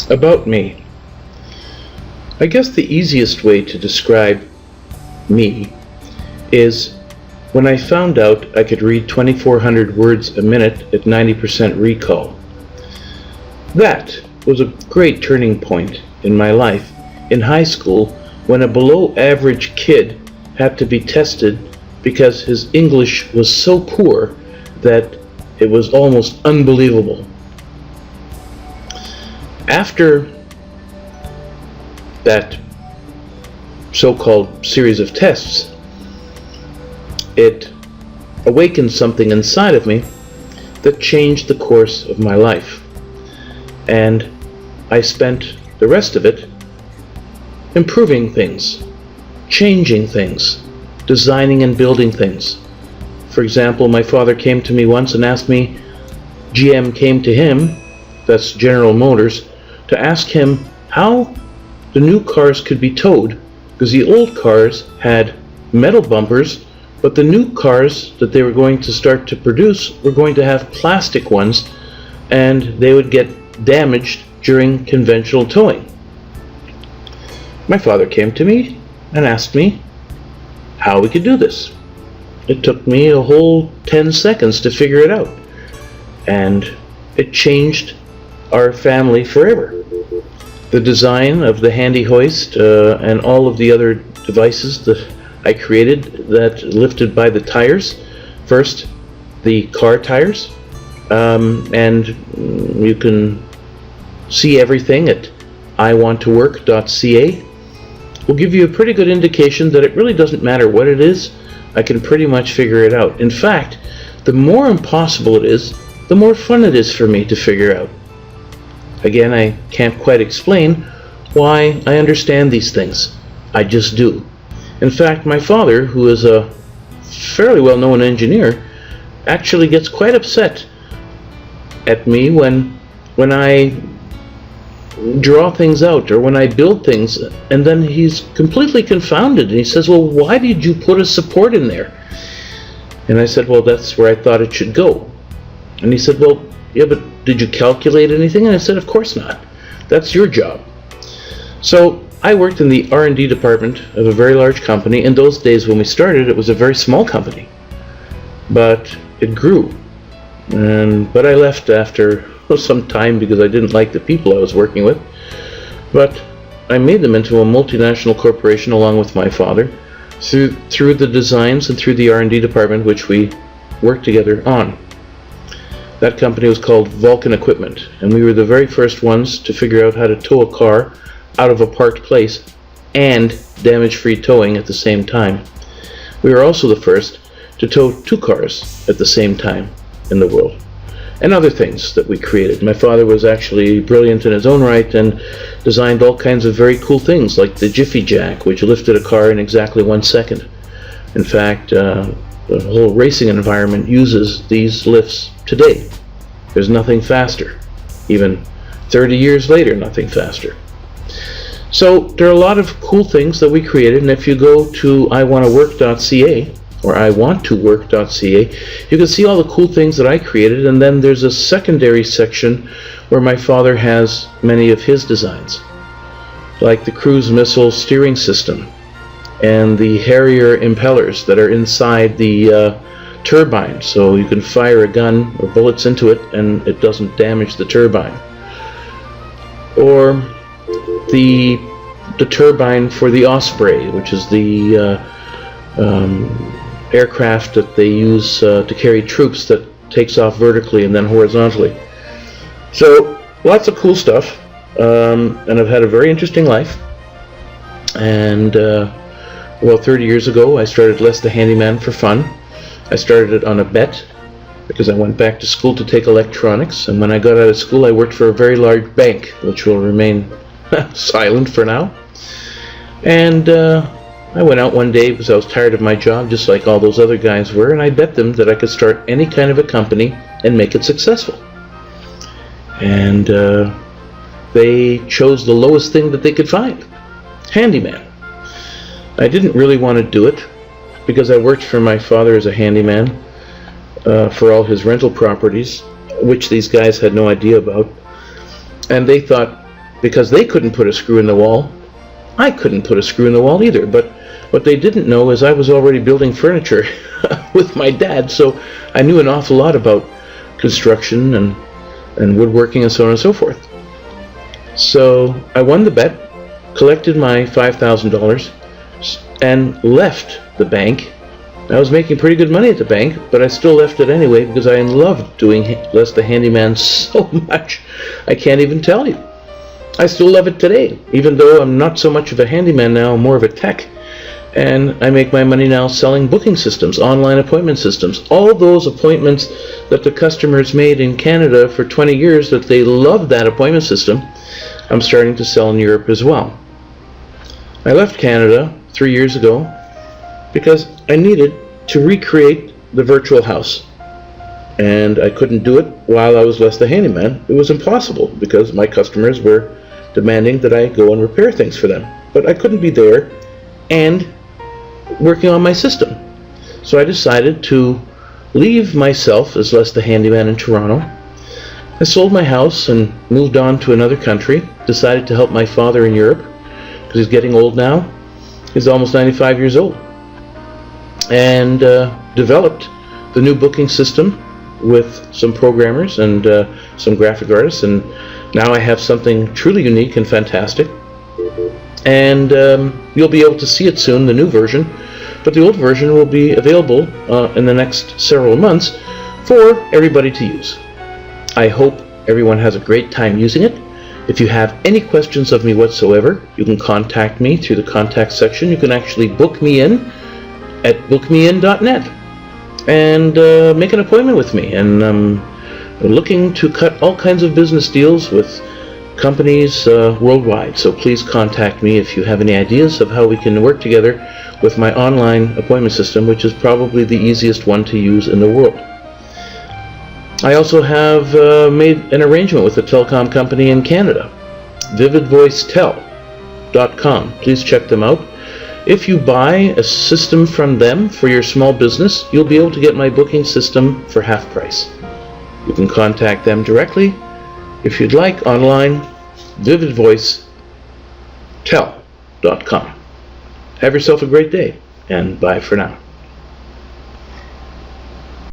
About me. I guess the easiest way to describe me is when I found out I could read 2,400 words a minute at 90% recall. That was a great turning point in my life in high school when a below average kid had to be tested because his English was so poor that it was almost unbelievable. After that so-called series of tests, it awakened something inside of me that changed the course of my life. And I spent the rest of it improving things, changing things, designing and building things. For example, my father came to me once and asked me, GM came to him, that's General Motors, to ask him how the new cars could be towed, because the old cars had metal bumpers, but the new cars that they were going to start to produce were going to have plastic ones, and they would get damaged during conventional towing. My father came to me and asked me how we could do this. It took me a whole 10 seconds to figure it out, and it changed our family forever. The design of the handy hoist and all of the other devices that I created that lifted by the tires. First, the car tires, and you can see everything at iwanttowork.ca. Will give you a pretty good indication that it really doesn't matter what it is, I can pretty much figure it out. In fact, the more impossible it is, the more fun it is for me to figure out. Again, I can't quite explain why I understand these things. I just do. In fact, my father, who is a fairly well-known engineer, actually gets quite upset at me when I draw things out or when I build things, and then he's completely confounded and he says, well, why did you put a support in there? And I said, well, that's where I thought it should go. And he said, well, yeah, but did you calculate anything? And I said, of course not. That's your job. So I worked in the R&D department of a very large company. In those days when we started, it was a very small company, but it grew. But I left after some time because I didn't like the people I was working with. But I made them into a multinational corporation along with my father through the designs and through the R&D department, which we worked together on. That company was called Vulcan Equipment, and we were the very first ones to figure out how to tow a car out of a parked place and damage-free towing at the same time. We were also the first to tow two cars at the same time in the world, and other things that we created. My father was actually brilliant in his own right and designed all kinds of very cool things, like the Jiffy Jack, which lifted a car in exactly 1 second. In fact, the whole racing environment uses these lifts today. There's nothing faster. Even 30 years later, nothing faster. So there are a lot of cool things that we created, and if you go to iwanttowork.ca or iwanttowork.ca, you can see all the cool things that I created, and then there's a secondary section where my father has many of his designs, like the cruise missile steering system and the Harrier impellers that are inside the turbine, so you can fire a gun or bullets into it and it doesn't damage the turbine. Or the turbine for the Osprey, which is the aircraft that they use to carry troops that takes off vertically and then horizontally. So lots of cool stuff, and I've had a very interesting life. And well, 30 years ago I started Les the Handyman for fun. I started it on a bet because I went back to school to take electronics, and when I got out of school I worked for a very large bank, which will remain silent for now. And I went out one day because I was tired of my job, just like all those other guys were, and I bet them that I could start any kind of a company and make it successful. And they chose the lowest thing that they could find, handyman. I didn't really want to do it because I worked for my father as a handyman for all his rental properties, which these guys had no idea about. And they thought because they couldn't put a screw in the wall, I couldn't put a screw in the wall either. But what they didn't know is I was already building furniture with my dad, so I knew an awful lot about construction and woodworking and so on and so forth. So I won the bet, collected my $5,000, and left the bank. I was making pretty good money at the bank, but I still left it anyway because I loved doing Les the Handyman so much. I can't even tell you. I still love it today, even though I'm not so much of a handyman now, I'm more of a tech. And I make my money now selling booking systems, online appointment systems. All those appointments that the customers made in Canada for 20 years that they loved that appointment system, I'm starting to sell in Europe as well. I left Canada 3 years ago because I needed to recreate the virtual house. And I couldn't do it while I was Les the Handyman. It was impossible because my customers were demanding that I go and repair things for them. But I couldn't be there and working on my system. So I decided to leave myself as Les the Handyman in Toronto. I sold my house and moved on to another country, decided to help my father in Europe because he's getting old now. He's almost 95 years old. And developed the new booking system with some programmers and some graphic artists, and now I have something truly unique and fantastic. And you'll be able to see it soon, the new version, but the old version will be available in the next several months for everybody to use. I hope everyone has a great time using it. If you have any questions of me whatsoever, you can contact me through the contact section. You can actually book me in at bookmein.net and make an appointment with me. And I'm looking to cut all kinds of business deals with companies worldwide. So please contact me if you have any ideas of how we can work together with my online appointment system, which is probably the easiest one to use in the world. I also have made an arrangement with a telecom company in Canada, vividvoicetel.com. Please check them out. If you buy a system from them for your small business, you'll be able to get my booking system for half price. You can contact them directly if you'd like online, vividvoicetel.com. Have yourself a great day, and bye for now.